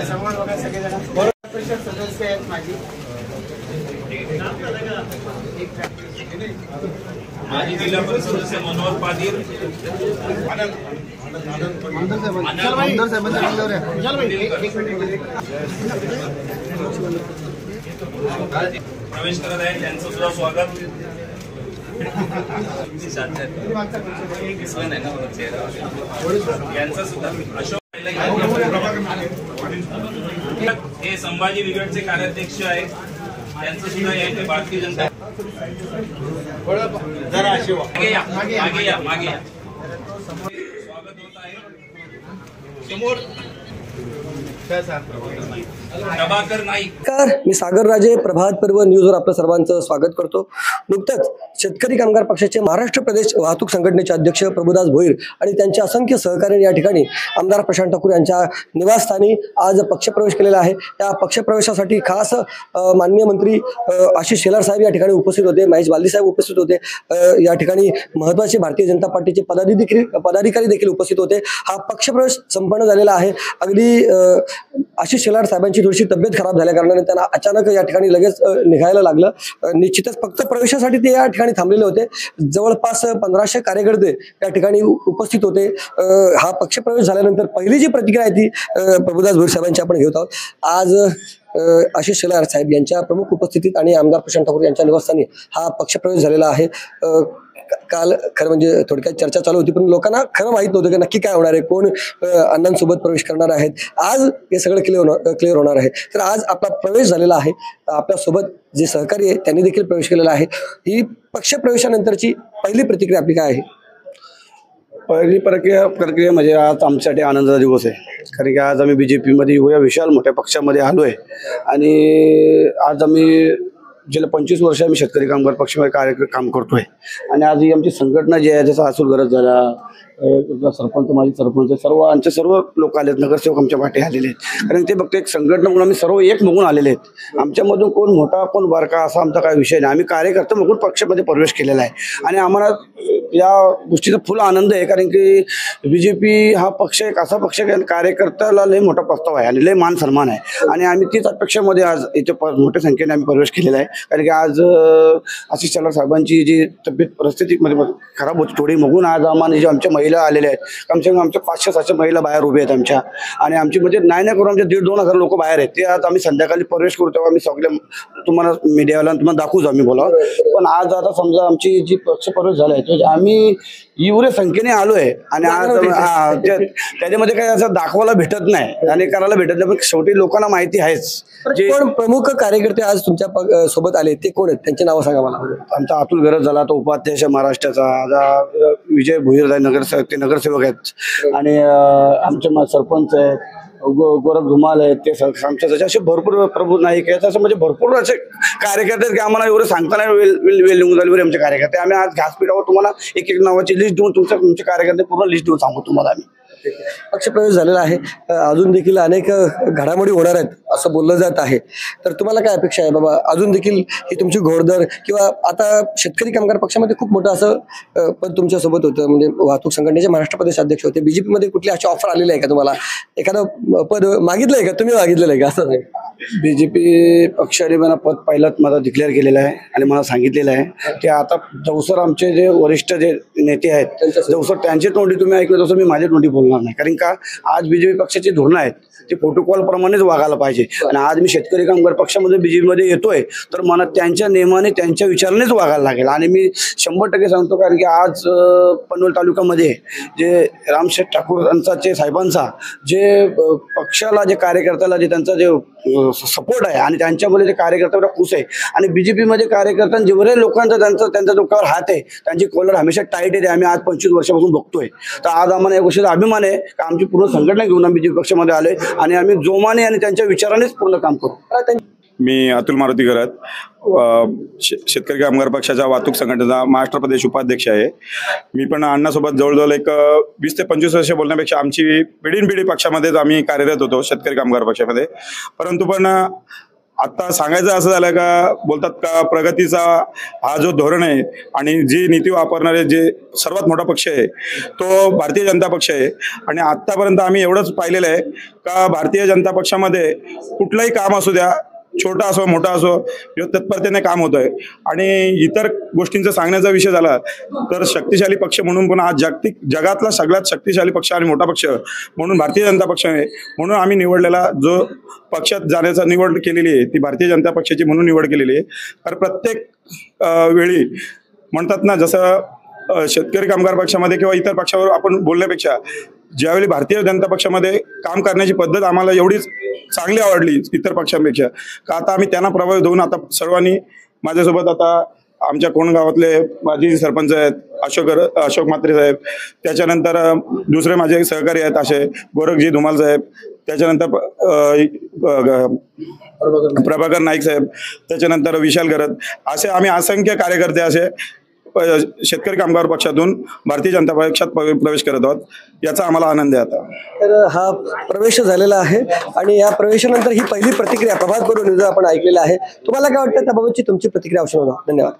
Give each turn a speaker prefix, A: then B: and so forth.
A: समोर बघा सगळेजण परिषद सदस्य आहेत माझी
B: जिल्हा परिषद सदस्य मनोहर पाटील प्रवेश करत आहे त्यांचं सुद्धा स्वागत यांचं सुद्धा अशोक हे संभाजी ब्रिगेडचे कार्याध्यक्ष आहेत त्यांचं सुद्धा या भारतीय जनता
A: जरा
B: मागे या स्वागत होत आहे समोर प्रभाकर नाईक।
C: मी सागर राजे प्रभात पर्व न्यूजवर आपलं सर्वांचं स्वागत करतो। नुकतंच शेतकरी कामगार पक्षाचे महाराष्ट्र प्रदेश वाहतूक संघटनेचे अध्यक्ष प्रभुदास भोईर आणि त्यांच्या असंख्य सहकार्यांनी या ठिकाणी आमदार प्रशांत ठाकूर यांच्या निवासस्थानी आज पक्षप्रवेश केलेला आहे। त्या पक्षप्रवेशासाठी खास माननीय मंत्री आशिष शेलार साहेब या ठिकाणी उपस्थित होते, महेश बालदी साहेब उपस्थित होते, या ठिकाणी महत्त्वाचे भारतीय जनता पार्टीचे पदाधिकारी देखील उपस्थित होते। हा पक्षप्रवेश संपन्न झालेला आहे। अगदी आशिष शेलार साहेबांची थोडीशी तब्येत खराब झाल्या कारणाने त्यांना अचानक या ठिकाणी लगेच निघायला लागलं। निश्चितच फक्त प्रवेशासाठी ते या ठिकाणी थांबलेले होते। जवळपास 1500 कार्यकर्ते या ठिकाणी उपस्थित होते। हा पक्षप्रवेश झाल्यानंतर पहिली जी प्रतिक्रिया आहे ती प्रभुदास भोईर साहेबांची आपण घेत आहोत। आज आशिष शेलार साहेब यांच्या प्रमुख उपस्थितीत आणि आमदार प्रशांत ठाकूर यांच्या निवासस्थानी हा पक्षप्रवेश झालेला आहे। काल खरं म्हणजे थोडक्यात चर्चा चालू होती, पण लोकांना खरं माहित नव्हतं की नक्की काय होणार आहे, कोण अण्णांसोबत प्रवेश करणार आहेत। आज हे सगळं क्लिअर होणार आहे। तर आज आपला प्रवेश झालेला आहे। आपल्यासोबत जे सहकारी आहे त्यांनी देखील प्रवेश केलेला आहे। ही पक्षप्रवेशानंतरची पहिली प्रतिक्रिया आपली काय आहे?
D: पहिली प्रक्रिया म्हणजे आज आमच्यासाठी आनंदाचा दिवस आहे, कारण की आज आम्ही BJP मध्ये एवढ्या विशाल मोठ्या पक्षामध्ये आलोय आणि आज आम्ही गेल्या 25 वर्ष आम्ही शेतकरी कामगार पक्षामध्ये काम करतोय आणि आज ही आमची संघटना जी आहे, जसं आसूल गरज झाला, सरपंच माजी सरपंच सर्व लोक आलेत, नगरसेवक आमच्या पाठी आलेले आहेत, कारण ते फक्त एक संघटना म्हणून आम्ही सर्व एक बघून आलेले आहेत। आमच्यामधून कोण मोठा कोण बारका असा आमचा काही विषय नाही, आम्ही कार्यकर्ते बघून पक्षामध्ये प्रवेश केलेला आहे आणि आम्हाला या गोष्टीचा फुल आनंद आहे, कारण की BJP हा पक्ष एक असा पक्ष कार्यकर्त्याला लय मोठा प्रस्ताव आहे आणि लय मान सन्मान आहे आणि आम्ही तीच अपेक्षामध्ये आज इथे मोठ्या संख्येने आम्ही प्रवेश केलेला आहे। कारण की आज आशिष शेलार साहेबांची जी तब्येत परिस्थितीमध्ये खराब होती थोडी, बघून आज आम्हाला जे आमच्या महिला आलेल्या आहेत, कमसे कम आमच्या 500-700 महिला बाहेर उभे आहेत आमच्या, आणि आमची म्हणजे नाही करून आमच्या 1,500-2,000 लोक बाहेर आहेत। ते आज आम्ही संध्याकाळी प्रवेश करू तेव्हा आम्ही सगळे तुम्हाला मीडियाला तुम्हाला दाखवूच आम्ही बोला, पण आज आता समजा आमची जी पक्ष प्रवेश झाला आहे आम्ही एवढ्या संख्येने आलोय आणि आज त्याच्यामध्ये काही असं दाखवायला भेटत नाही आणि करायला भेटत नाही, पण शेवटी लोकांना माहिती आहेच।
C: जे प्रमुख कार्यकर्ते आज तुमच्या सोबत आले ते कोण आहेत, त्यांची नावं सांगा मला।
D: आमचा अतुल गरज झाला, तो उपाध्यक्ष महाराष्ट्राचा, विजय भोईर नगरसेवक आहेत आणि आमचे सरपंच आहेत, गोरख धुमाल आहेत, ते आमच्या असे भरपूर प्रभू नाईक आहेत, असं म्हणजे भरपूर असे कार्यकर्ते की आम्हाला एवढं सांगता नाही वेळ लिहून झाली आमचे कार्यकर्ते। आम्ही आज घासपीठावर तुम्हाला एक नावाची लिस्ट देऊन तुमचे कार्यकर्ते पूर्ण लिस्ट देऊन सांगू तुम्हाला आम्ही।
C: पक्षप्रवेश झालेला आहे, अजून देखील अनेक घडामोडी होणार आहेत असं बोललं जात आहे, तर तुम्हाला काय अपेक्षा आहे बाबा? अजून देखील ही तुमची घोडदर किंवा आता शेतकरी कामगार पक्षामध्ये खूप मोठं असं पद तुमच्या सोबत होतं, म्हणजे वाहतूक संघटनेचे महाराष्ट्र प्रदेश अध्यक्ष होते। BJP मध्ये कुठली अशी ऑफर आलेली आहे का तुम्हाला? एखादं पद मागितलंय का, तुम्ही मागितलेलं आहे का? असं नाही,
D: BJP पक्षाने मला पद पहिलाच मला डिक्लेअर केलेलं आहे आणि मला सांगितलेलं आहे की आता जवसर आमचे जे वरिष्ठ जे नेते आहेत जवसर त्यांची तोंडी तुम्ही ऐकलं तसं मी माझ्या तोंडी बोलणार नाही, कारण का आज BJP पक्षाची धोरणं आहेत ते प्रोटोकॉल प्रमाणेच वागायला पाहिजे आणि आज मी शेतकरी कामगार पक्षामध्ये BJP मध्ये येतोय तर मला त्यांच्या नियमाने त्यांच्या विचारानेच वागायला लागेल आणि मी 100% सांगतो, कारण की आज पनवेल तालुक्यामध्ये जे रामशेठ ठाकूर यांचा साहेबांचा जे पक्षाला जे कार्यकर्त्याला जे त्यांचा जे सपोर्ट आहे आणि त्यांच्यामध्ये जे कार्यकर्त्याला खुश आहे आणि BJP मध्ये कार्यकर्त्यांना जेवढे लोकांचा त्यांच्या डोक्यावर हात आहे, त्यांची कॉलर हमेशा टाईट आहे, आम्ही आज 25 वर्षापासून बघतोय। तर आज आम्हाला या गोष्टीचा अभिमान आहे की आमची पूर्ण संघटना घेऊन आम्ही BJP पक्षामध्ये आलोय आणि आम्ही जोमाने आणि त्यांच्या विचारानेच पूर्ण काम करू।
E: मी अतुल मारुती गरत, शेतकरी कामगार पक्षाच्या वाहतूक संघटनेचा महाराष्ट्र प्रदेश उपाध्यक्ष आहे। मी पण अण्णासोबत जवळजवळ एक 20 ते 25 वर्ष बोलण्यापेक्षा आमची पिढी पक्षामध्येच आम्ही कार्यरत होतो शेतकरी कामगार पक्षामध्ये, परंतु पण आता सांगायचं असं झालं का बोलतात का प्रगतीचा हा जो धोरण आहे आणि जी नीती वापरणारे जे सर्वात मोठा पक्ष आहे तो भारतीय जनता पक्ष आहे. आणि आत्तापर्यंत आम्ही एवढंच पाहिलेलं आहे का भारतीय जनता पक्षामध्ये कुठलंही काम असू द्या, छोटा असो मोठा असो, तत्परतेने काम होत आहे. आणि इतर गोष्टींचा सांगण्याचा विषय झाला तर शक्तिशाली पक्ष म्हणून पण आज जगातला सगळ्यात शक्तिशाली पक्ष आणि मोठा पक्ष म्हणून भारतीय जनता पक्ष आहे. म्हणून आम्ही निवडलेला जो पक्षात जाण्याचा निवड केलेली आहे ती भारतीय जनता पक्षाची म्हणून निवड केलेली आहे. तर प्रत्येक वेळी म्हणतात ना, जसं शेतकरी कामगार पक्षामध्ये किंवा इतर पक्षावर आपण बोलण्यापेक्षा ज्यावेळी भारतीय जनता पक्षामध्ये काम करण्याची पद्धत आम्हाला एवढीच चांगली आवडली इतर पक्षांपेक्षा का आता आम्ही त्यांना प्रभावित होऊन आता सर्वांनी माझ्यासोबत आता आमच्या कोण गावातले माजी सरपंच आहेत अशोक म्हात्रे साहेब, त्याच्यानंतर दुसरे माझे सहकारी आहेत असे गोरखजी धुमाल साहेब, त्याच्यानंतर प्रभाकर नाईक साहेब, त्याच्यानंतर विशाल गरत, असे आम्ही असंख्य कार्यकर्ते असे शेतकरी कामगार पक्षातून भारतीय जनता पक्षात प्रवेश करत आहोत. याचा आम्हाला आनंद आहे. आता
C: तर हा प्रवेश झालेला आहे आणि या प्रवेशानंतर ही पहिली प्रतिक्रिया प्रभात पर्व न्यूज आपण ऐकलेला आहे. तुम्हाला काय वाटतं त्याबाबतची तुमची प्रतिक्रिया अवश्य नोंदवा. धन्यवाद.